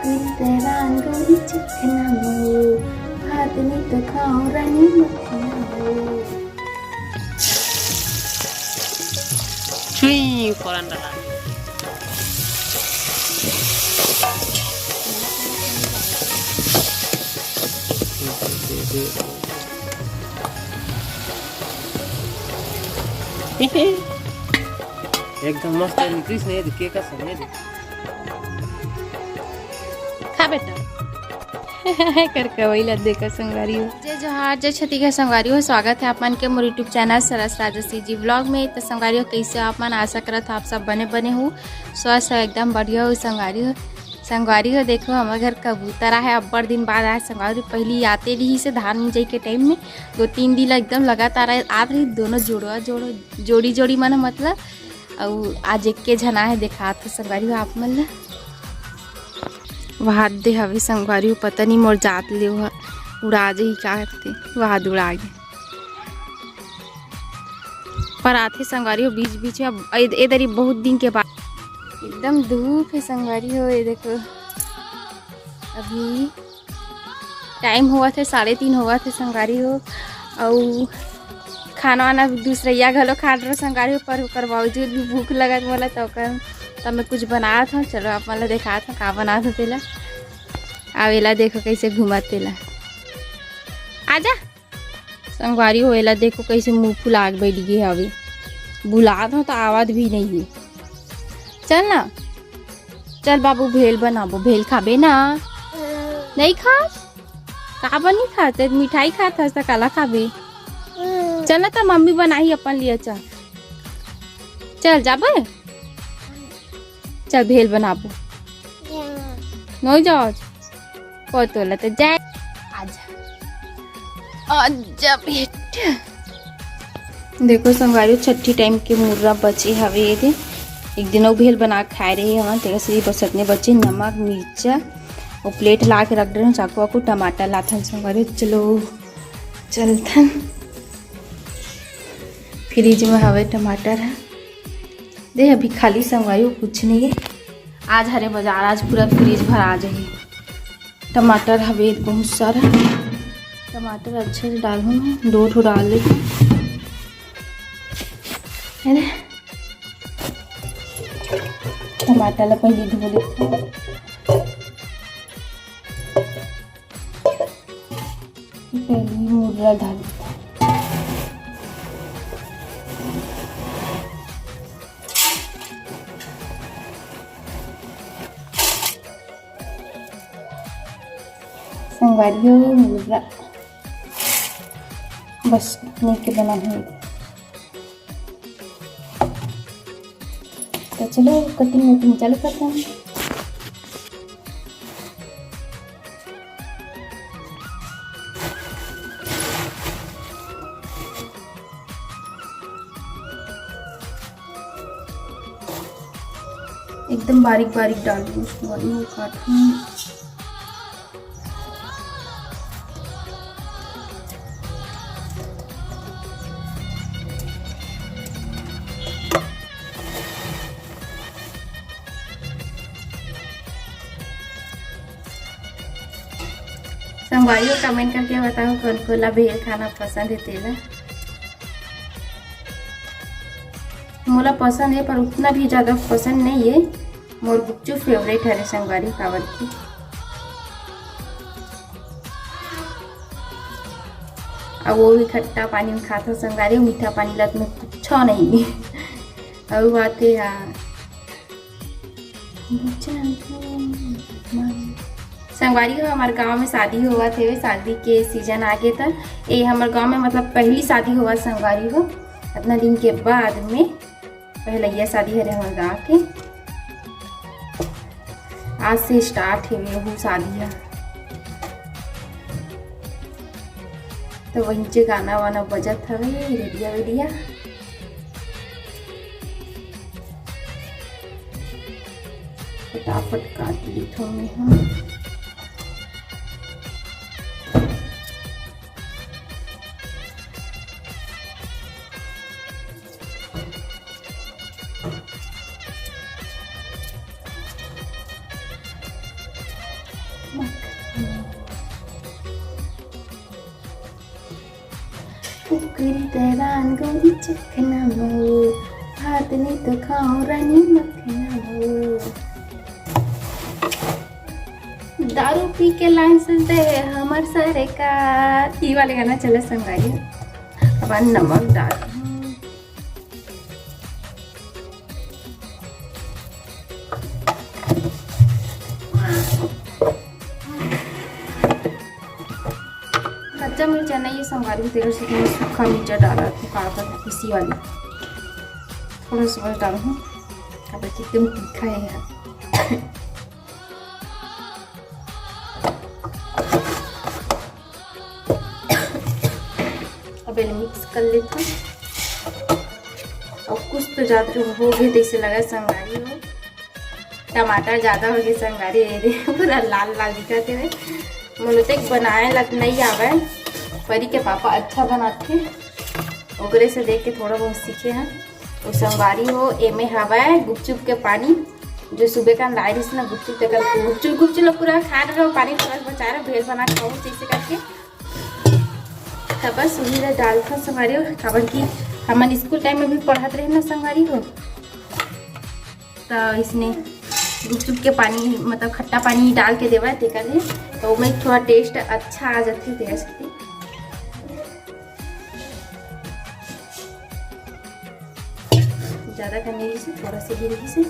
वितरान गौरी चिकना हो भात नहीं तो खाओ रानी मखना हो Cuy, koran dah. एकदम मस्त है कृष्ण ये के का समय दे खा बेटा करके वही ला देखा संगवारी हो जय जोहार जय छठी के संगवारी हो। स्वागत है आप मन के मोर यूट्यूब चैनल सरस राजसी जी व्लॉग में। तो संगवारी हो कैसे आप मन आशा करत आप सब बने हो स्वस्थ है एकदम बढ़िया हो। संगवारी हो देखो हमारे घर कबूतर है अब्बड़ दिन बाद आए संगवारी। पहली आते रही से धान मिंजाई के टाइम में 2-3 दिन एकदम लगातार आ रही दोनों जोड़ी मन मतलब और आज एक के झना है देखा तो संगवारी हो आप मन वहाद दे हवे संगवारी हो पता नहीं मोर जात ले उड़ा जे ही का करते वहाद उड़ा गए पर आते संगवारी हो बीच में इधर ही बहुत दिन के बाद एकदम धूप है संगवारी हो। ये देखो अभी टाइम हुआ थे 3:30 हुआ थे संगवारी हो और खाना वाना दूसरा घलो खा रहे संगवारी हो पर ओकर बावजूद भी भूख लगा मोला तो मैं कुछ बनाया था। चलो आप मतलब देखा था का बना था तेला आवेला देखो कैसे घुमा तेला आजा संगवारी हो। एला देखो कैसे मुँह फुला के बैठ गई अभी बुला दो तो आवाज़ भी नहीं हुई। चल ना चल बाबू भेल बनाबो भेल खाबे ना नहीं खास काबर नहीं खाते मिठाई खाता तो काला खाबे चल ना तो मम्मी बनाई अपन लिए चल जाबे चल भेल बनाबो नहीं जाओ पतोला तो जाए आजा बेटा देखो संगवारी छठी टाइम के मुर्रा बचे हवे ये एक दिन वो भेल बना खाए रहे हम तेरे बस इतने बच्चे नमक मिर्चा और प्लेट ला के रख रहे चाकू वाकू टमाटर लाथन संगवारी चलो चलथन फ्रिज में हवे टमाटर है दे अभी खाली संगवारी कुछ नहीं है। आज हरे बाजार आज पूरा फ्रिज भर आ जाए टमाटर हवे बहुत सारा टमाटर अच्छे से डालूँ मैं 2 ठो डाल दे टमाटर ला पहले धो लेते पहले मुर्रा डाल संगवारी हो मुर्रा बस इतने के बना हुए तो चलो कटिंग चालू करते हैं। एकदम बारीक बारीक डाल दूँ उसके बाद वो काटूँ संगवारी हो कमेंट करके बताओ कौन कोला भेल खाना पसंद है तेला मोला पसंद है पर उतना भी ज़्यादा पसंद नहीं है। मोर गुच्चू फेवरेट है संगवारी कावर की और वो भी खट्टा पानी में खाता संगवारी मीठा पानी लत में कुछ नहीं और बात है यार संगवारी हो हमारे गांव में शादी हुआ थे शादी के सीजन आ गए था ये हमारे गांव में मतलब पहली शादी हुआ संगवारी हो इतना दिन के बाद में पहले यह शादी है हमारे गांव के आज से स्टार्ट है वो शादी तो वहीं से गाना वाना बजत हवे रेडिया फटाफट काट ली थो में हम पान गौरी चखना हो, भात नहीं तो खाओ रानी मखना हो। दारू पी के लाइसेंस दे हमर सरकार, ई वाले गाना चले संगाई। अब नमक डाल, कच्चा मिर्चा नहीं ये संगारी तेरे से मैं सूखा मिर्चा डाला तो काटा था इसी वाली, थोड़ा सा बस डाला हूँ। अब एकदम तीखा है यार। अब मिक्स कर लेता हूँ। और कुछ तो ज़्यादा हो गए जैसे लगा संगारी हो, टमाटर ज़्यादा हो गए संगारी पूरा लाल लाल दिखाते हुए। मुझे तक बनाए लग नहीं आवे, परी के पापा अच्छा बनाते, ओकरे से देख के थोड़ा बहुत सीखे हैं। वो संगारी हो एमे हवा गुपचुप के पानी, जो सुबह का लाई रही ना गुपचुप तक गुपचुप पूरा खा रहे हो, पानी थोड़ा बचा रहे भेल बना खाओ जैसे करके। तब बस वही डालता संगारी हो, खबर की हम स्कूल टाइम में भी पढ़ाते रहे ना संगारी हो, तो इसने गुपचुप के पानी मतलब खट्टा पानी डाल के देवा देखा है, तो में थोड़ा टेस्ट अच्छा आ जाती है। सकती ज़्यादा करने से थोड़ा सा गिरी से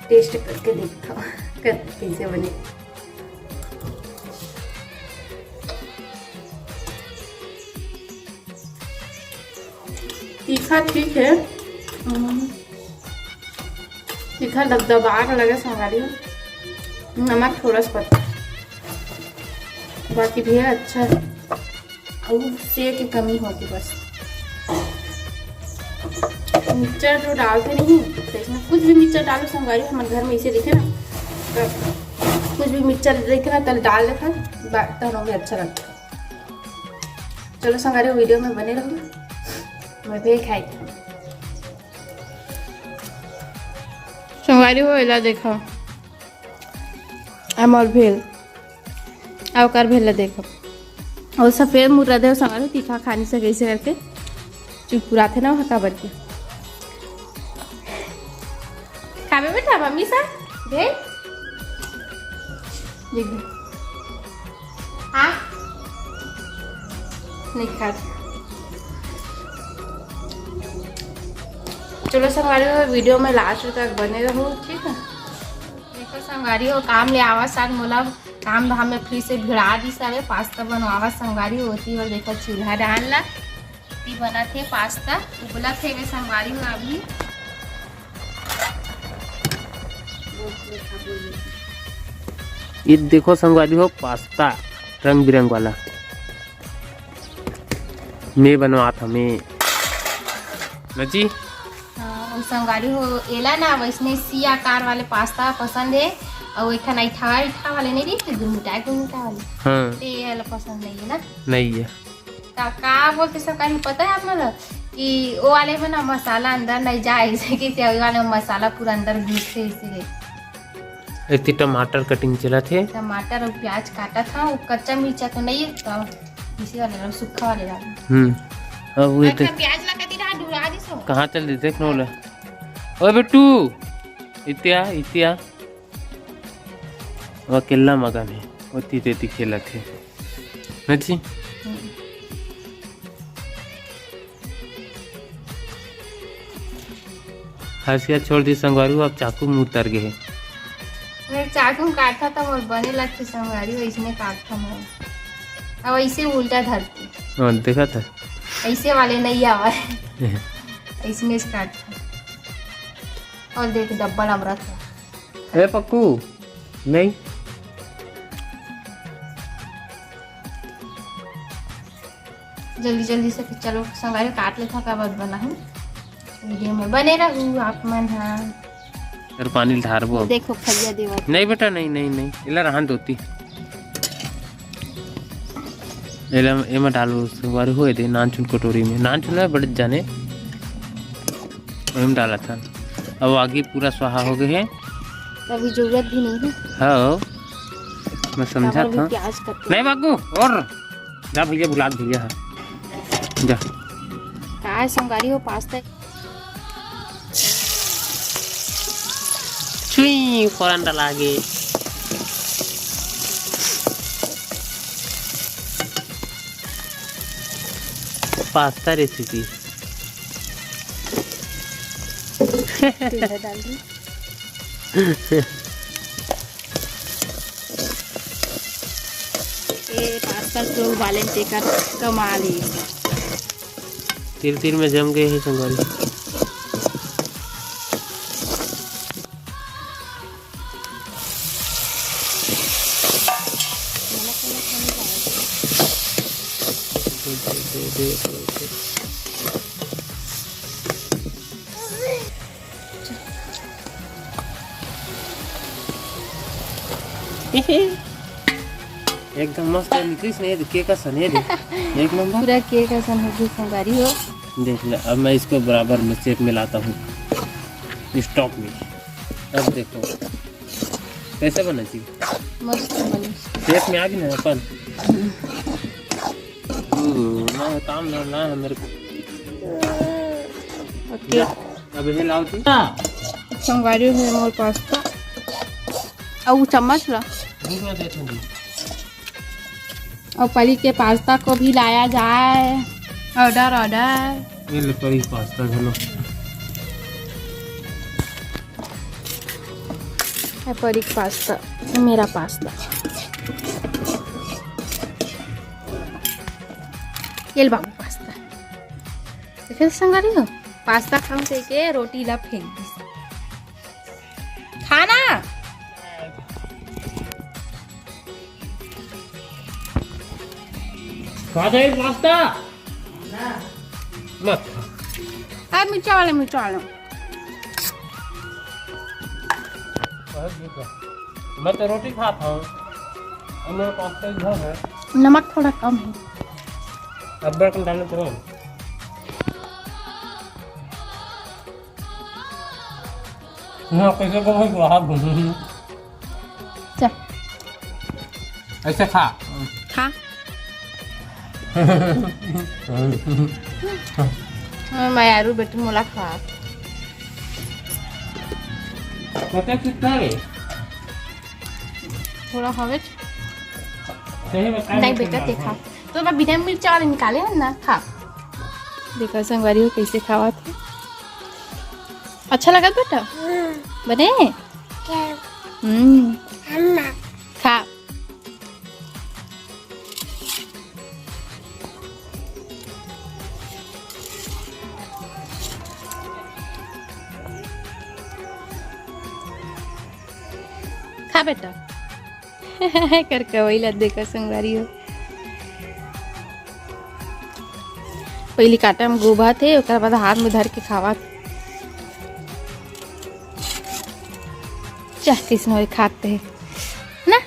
टेस्ट करके देखता हूँ कैसे बने। तीखा ठीक है, तीखा दबदबा का लगे संगारी, नमक थोड़ा सा पड़ता, बाकी भी है अच्छा। और सेक की कमी होती बस, मिर्चा जो डालते नहीं तो इसमें कुछ भी मिर्चा डालो संगारी हमारे घर में इसे दिखे ना, तो कुछ भी मिर्चा देखे ना तल डाल देखा तो भी अच्छा लगता है। चलो संगारी वीडियो में बने रहो, मैं भी खाई संगारी हो इला देखो अमर भेल आवकार भेल देखो, और सफ़ेद मुर्रा दे संगारी तीखा खाने से कैसे करके चुपकुरा थे ना हका बच्चे खावे बेटा मम्मी सा भेल हाँ नहीं खा। चलो संगारी हो वीडियो में लास्ट तक बने रहो, ठीक है। देखो संगारी हो काम ले आवाज साथ मोला काम धाम में फिर से भिड़ा दी सारे पास्ता बनवावा संगारी होती। और देखो चूल्हा डालना ती बना थे पास्ता उबला थे वे संगारी हो अभी। ये देखो संगवारी हो पास्ता रंग बिरंग वाला मैं बनवा था मैं नजी। संगारी हो एला ना वैसने सी आकार वाले पास्ता पसंद है, और एक इठा वाले नहीं रही गुनगुटा वाले, हाँ ये वाला पसंद नहीं है ना। नहीं है का बोलते सरकार पता है आप मतलब कि वो वाले में ना मसाला अंदर नहीं जाए, ऐसे कि वाले में मसाला पूरा अंदर घुसे, इसीलिए इतनी टमाटर कटिंग चला थे, टमाटर और प्याज काटा था, वो कच्चा मिर्चा तो नहीं है तो इसी वाले सूखा वाले डाल। अब वो प्याज लगा दी रहा ढुरा दी सो कहाँ चल रही देख नो ओए बेटू इत्या इत्या वो अकेला मगन है वो तीते खेला थे नची। हंसिया छोड़ दी संगवारी, अब चाकू मुँह उतर गए। मैं चाकू काटा था और बने लगती संगवारी वैसे काटता मैं, अब ऐसे उल्टा धरती। हाँ देखा था ऐसे वाले नहीं आवा इसमें काटता। और देख डब्बा अमृत है। ए पक्कू नहीं जल्दी जल्दी से चलो संगारी काट लेता का बाद बना हूँ वीडियो में बने रहूँ आप मन। हाँ यार पानी ढार वो देखो खैया देवा नहीं बेटा नहीं नहीं नहीं इला रहन दोती इला एमा डालो संगवारी हुए थे नान चुन कटोरी में, नान चुन में बड़े जाने हम डाला था। अब आगे पूरा स्वाहा हो गए हैं, अभी जरूरत भी नहीं है। हाँ मैं समझा टमाटर भी था। प्याज करते नहीं बाबू और जा भैया बुला भैया जा। काय संगारी हो पास्ता छुई फौरन डाला गे। पास्ता रेसिपी डाल दी। ये पास्ता तो वालेंटे का कमाल है। तीर तीर में जम गए हैं संगारी। एकदम मस्त निकलिस नहीं केक का सन है एक नंबर पूरा केक का सन हो संगारी हो। देख ले। अब मैं इसको बराबर में शेप में लाता हूँ स्टॉक में। अब देखो कैसे बना चाहिए मस्त बनी शेप में आ गई ना अपन। ना काम ना है मेरे को। ओके अब ये लाओ थी संगारी है मोर पास्ता और चम्मच ला दूसरा देता हूँ। और पली के पास्ता को भी लाया जाए। ऑर्डर ये ले परी पास्ता चलो। है परी पास्ता मेरा पास्ता। ये ले बाबू पास्ता देखे संगारी हो पास्ता खाऊं के रोटी ला फेंक दी खाना। खा जाए पास्ता मत खा। मिर्चा वाले मैं तो रोटी खाता हूँ और मेरा पास्ता इधर है। नमक थोड़ा कम है। अदरक डालने तो हाँ कैसे को भाई बाहर चल ऐसे खा खा मैं यारू बेटी मोला खा पता कितना है थोड़ा हवे सही बता नहीं बेटा देखा तो मैं बिना मिर्चा वाले निकाले हैं ना खा। देखा संगवारी हो कैसे खावा थे। अच्छा लगा बेटा बने खा। खा बेटा करके वही ला देखा संगवारी हो। पहली काटा में गोभा थे उसके बाद हाथ में धर के खावा चाह किसने खाते हैं ना।